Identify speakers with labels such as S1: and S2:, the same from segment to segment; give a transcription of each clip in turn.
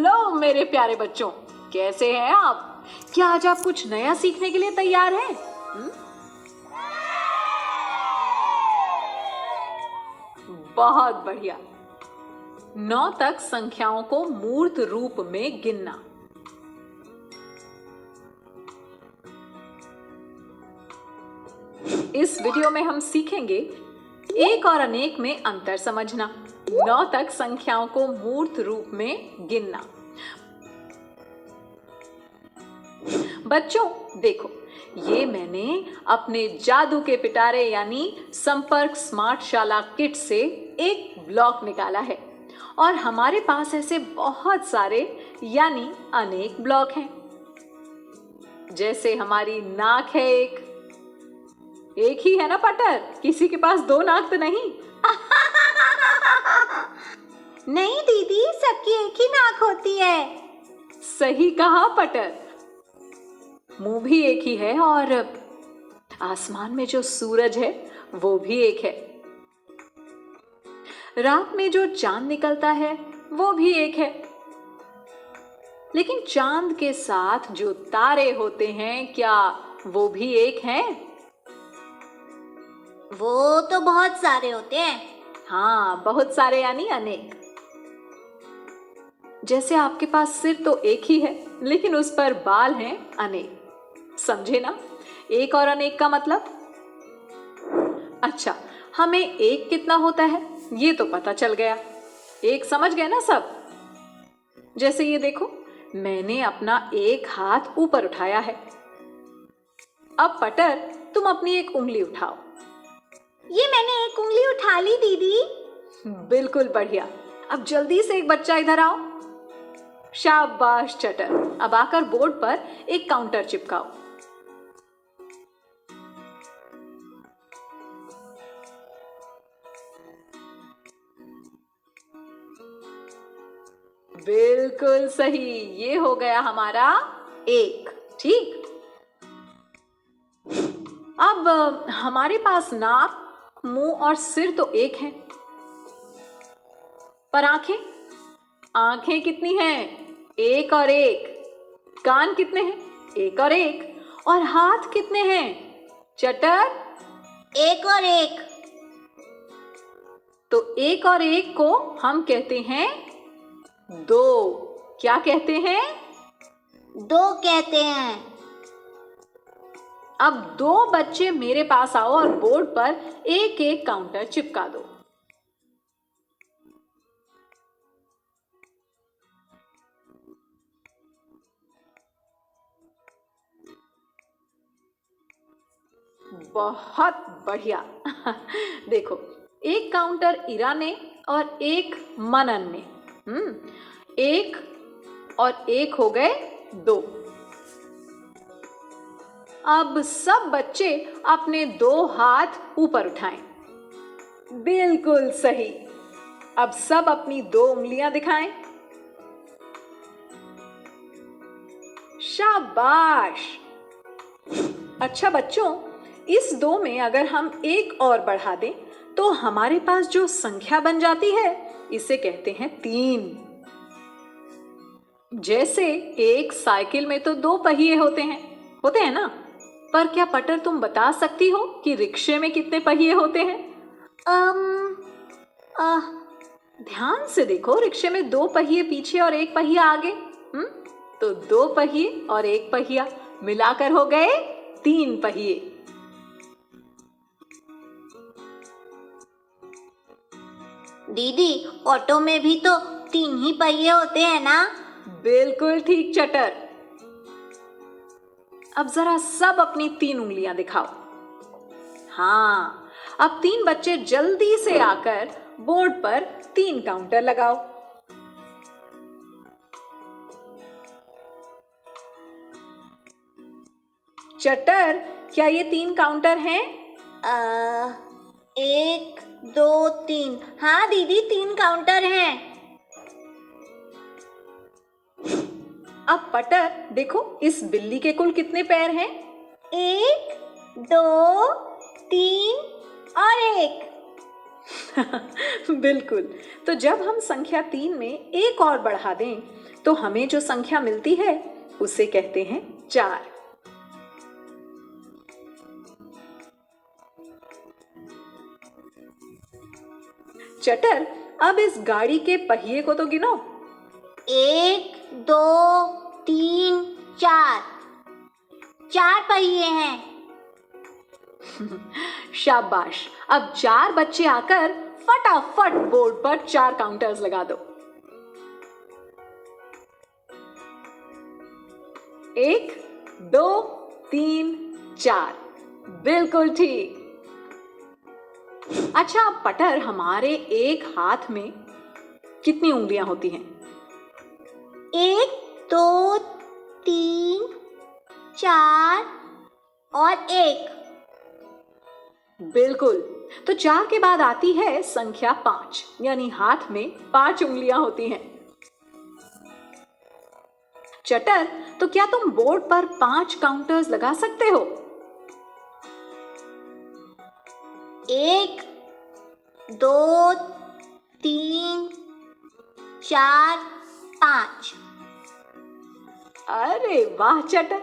S1: Hello मेरे प्यारे बच्चों, कैसे हैं आप? क्या आज आप कुछ नया सीखने के लिए तैयार हैं? बहुत बढ़िया। 9 तक संख्याओं को मूर्त रूप में गिनना। इस वीडियो में हम सीखेंगे एक और अनेक में अंतर समझना, 9 तक संख्याओं को मूर्त रूप में गिनना। बच्चों देखो, ये मैंने अपने जादू के पिटारे यानी संपर्क स्मार्ट शाला किट से एक ब्लॉक निकाला है और हमारे पास ऐसे बहुत सारे यानी अनेक ब्लॉक हैं। जैसे हमारी नाक है, एक ही है ना पटर? किसी के पास 2 नाक तो नहीं?
S2: नहीं दीदी, सबकी एक ही नाक होती है।
S1: सही कहा पटर। मुंह भी एक ही है और आसमान में जो सूरज है वो भी एक है। रात में जो चांद निकलता है वो भी एक है। लेकिन चांद के साथ जो तारे होते हैं, क्या वो भी एक हैं?
S2: वो तो बहुत सारे होते हैं।
S1: हाँ, बहुत सारे यानी अनेक। जैसे आपके पास सिर तो एक ही है, लेकिन उस पर बाल हैं अनेक। समझे ना एक और अनेक का मतलब? अच्छा, हमें एक कितना होता है ये तो पता चल गया। एक समझ गए ना सब? जैसे ये देखो, मैंने अपना एक हाथ ऊपर उठाया है। अब पटर, तुम अपनी एक उंगली उठाओ।
S2: ये मैंने एक उंगली उठा ली दीदी।
S1: बिल्कुल बढ़िया। अब जल्दी से एक बच्चा इधर आओ। शाबाश चटर। अब आकर बोर्ड पर एक काउंटर चिपकाओ। बिल्कुल सही, ये हो गया हमारा एक। ठीक। अब हमारे पास नाक, मुंह और सिर तो एक है, पर आंखें? आंखें कितनी हैं? एक और एक। कान कितने हैं? एक और एक। और हाथ कितने हैं चटर?
S2: एक और एक।
S1: तो एक और एक को हम कहते हैं 2। क्या कहते हैं?
S2: 2 कहते हैं।
S1: अब 2 बच्चे मेरे पास आओ और बोर्ड पर एक एक काउंटर चिपका दो। बहुत बढ़िया। देखो, एक काउंटर इरा ने और एक मनन ने। एक और एक हो गए 2। अब सब बच्चे अपने 2 हाथ ऊपर उठाएं। बिल्कुल सही। अब सब अपनी 2 उंगलियां दिखाएं। शाबाश। अच्छा बच्चों, इस 2 में अगर हम एक और बढ़ा दें तो हमारे पास जो संख्या बन जाती है इसे कहते हैं 3। जैसे एक साइकिल में तो 2 पहिए होते हैं ना? पर क्या पटर तुम बता सकती हो कि रिक्शे में कितने पहिए होते हैं? ध्यान से देखो, रिक्शे में 2 पहिए पीछे और 1 पहिया आगे। तो 2 पहिए और 1 पहिया मिलाकर हो गए 3 पहिए।
S2: दीदी, ऑटो में भी तो 3 ही पहिए होते हैं ना?
S1: बिल्कुल ठीक चटर। अब जरा सब अपनी 3 उंगलियां दिखाओ। हाँ, अब 3 बच्चे जल्दी से आकर बोर्ड पर 3 काउंटर लगाओ। चटर, क्या ये 3 काउंटर हैं?
S2: 1 2 3। हाँ दीदी, 3 काउंटर हैं।
S1: अब पटर देखो, इस बिल्ली के कुल कितने पैर हैं?
S2: 1 2 3 और 1।
S1: बिल्कुल। तो जब हम संख्या 3 में एक और बढ़ा दें तो हमें जो संख्या मिलती है उसे कहते हैं 4। चटर, अब इस गाड़ी के पहिए को तो गिनो।
S2: 1 2 3 4, 4 पहिए हैं।
S1: शाबाश। अब 4 बच्चे आकर फटाफट बोर्ड पर 4 काउंटर्स लगा दो। 1 2 3 4, बिल्कुल ठीक। अच्छा पटर, हमारे एक हाथ में कितनी उंगलियां होती हैं?
S2: 1 2 3 4 और 1।
S1: बिल्कुल। तो 4 के बाद आती है संख्या 5, यानी हाथ में 5 उंगलियां होती हैं। चटर, तो क्या तुम बोर्ड पर 5 काउंटर्स लगा सकते हो?
S2: 1 2 3 4 5।
S1: अरे वाह चटर।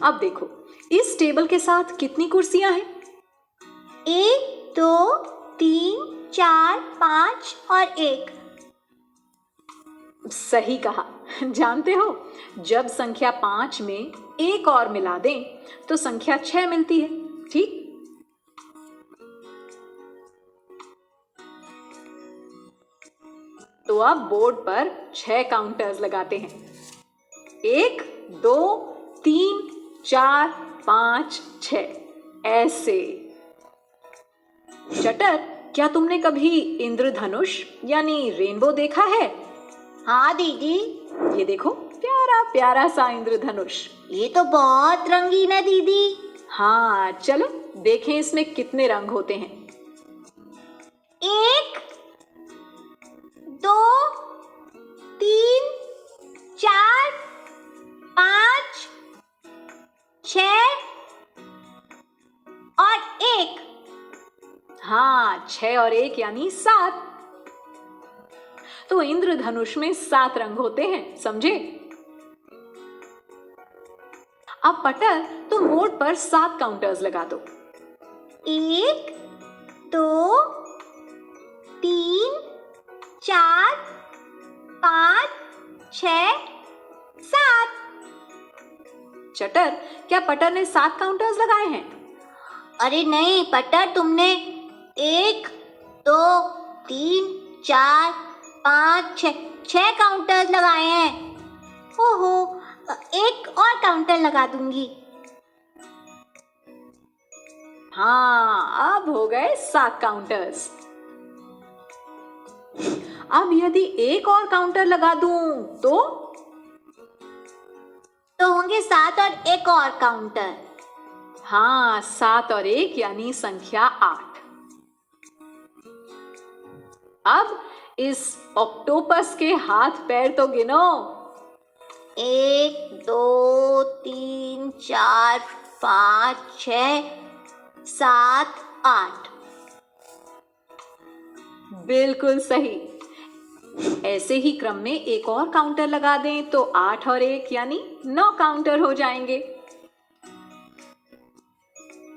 S1: अब देखो, इस टेबल के साथ कितनी कुर्सियां हैं?
S2: 1 2 3 4 5 और 1।
S1: सही कहा। जानते हो, जब संख्या 5 में एक और मिला दें तो संख्या 6 मिलती है। ठीक। तो अब बोर्ड पर 6 काउंटर्स लगाते हैं। 1 2 3 4 5 6, ऐसे। चटर, क्या तुमने कभी इंद्रधनुष यानी रेनबो देखा है?
S2: हाँ दीदी,
S1: ये देखो, प्यारा प्यारा सा इंद्रधनुष।
S2: ये तो बहुत रंगीन है दीदी।
S1: हाँ, चलो देखें इसमें कितने रंग होते हैं।
S2: 1 2 3 4 5 6 और 1।
S1: हाँ, 6 और 1 यानी 7। तो इंद्रधनुष में 7 रंग होते हैं, समझे? अब पटर, तुम बोर्ड पर 7 काउंटर्स लगा दो।
S2: 1 2 3 4 5 6 7।
S1: चटर, क्या पटर ने 7 काउंटर्स लगाए हैं?
S2: अरे नहीं पटर, तुमने 1 2 3 4 5 6 काउंटर्स लगाए हैं। ओहो, एक और काउंटर लगा दूंगी।
S1: हाँ, अब हो गए 7 काउंटर्स। अब यदि एक और काउंटर लगा दूं तो
S2: होंगे 7 और एक और काउंटर।
S1: हाँ, 7 और 1 यानी संख्या 8। अब इस ऑक्टोपस के हाथ पैर तो गिनो।
S2: 1 2 3 4 5 6 7 8।
S1: बिल्कुल सही। ऐसे ही क्रम में एक और काउंटर लगा दें तो 8 और 1 यानी 9 काउंटर हो जाएंगे।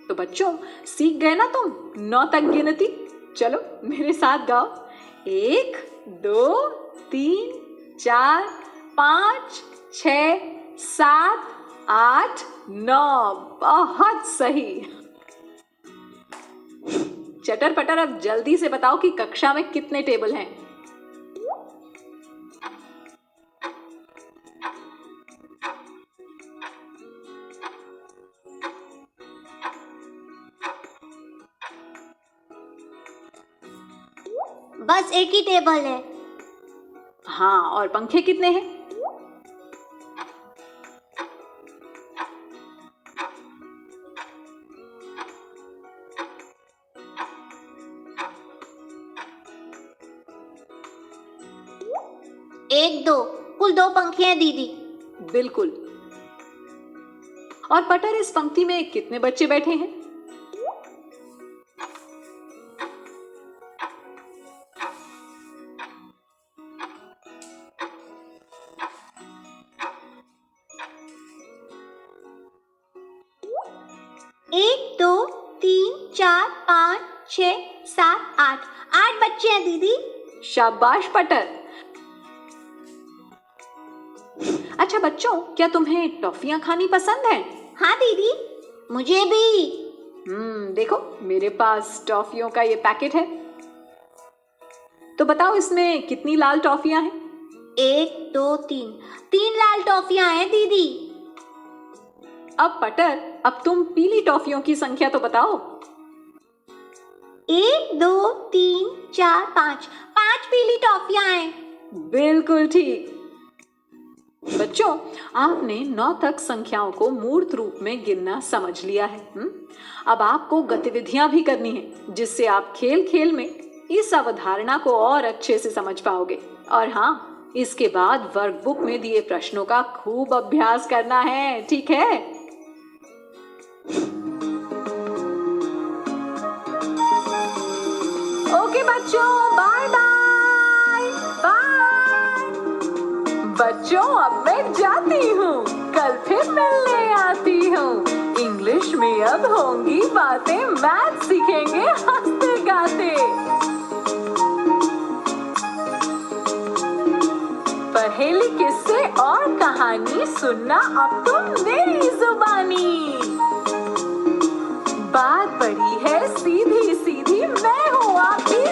S1: तो बच्चों, सीख गए ना तुम 9 तक गिनती? चलो मेरे साथ गाओ। 1 2 3 4 5 6 7 8 9। बहुत सही। चटर पटर, अब जल्दी से बताओ कि कक्षा में कितने टेबल हैं?
S2: बस एक ही टेबल है।
S1: हाँ, और पंखे कितने हैं?
S2: एक दो, कुल 2 पंखे हैं दीदी।
S1: बिल्कुल। और पटर, इस पंक्ति में कितने बच्चे बैठे हैं?
S2: 1 2 3 4 5 6 7 8 8 बच्चे हैं दीदी।
S1: शाबाश पटर। अच्छा बच्चों, क्या तुम्हें टॉफियां खानी पसंद है?
S2: हाँ दीदी, मुझे भी।
S1: देखो मेरे पास टॉफियों का ये पैकेट है। तो बताओ इसमें कितनी लाल टॉफियां हैं?
S2: 1 2 3 3 लाल टॉफियां हैं दीदी।
S1: अब पटर, अब तुम पीली टॉफियों की संख्या तो बताओ।
S2: 1 2 3 4 5 5 पीली टॉफियां हैं।
S1: बिल्कुल ठीक। बच्चों, आपने 9 तक संख्याओं को मूर्त रूप में गिनना समझ लिया है। अब आपको गतिविधियां भी करनी है, जिससे आप खेल खेल में इस अवधारणा को और अच्छे से समझ पाओगे। और हाँ, इसके बाद वर्कबुक में दिए प्रश्नों का खूब अभ्यास करना है, ठीक है? ओके बच्चों, बाय बाय बाय। बच्चों, अब मैं जाती हूँ, कल फिर मिलने आती हूँ। इंग्लिश में अब होंगी बातें, मैथ सीखेंगे हंसते गाते। पहेली, किस्से और कहानी सुनना अब तुम मेरी जुबानी। बात बड़ी है सीधी सीधी, मैं हूँ आपकी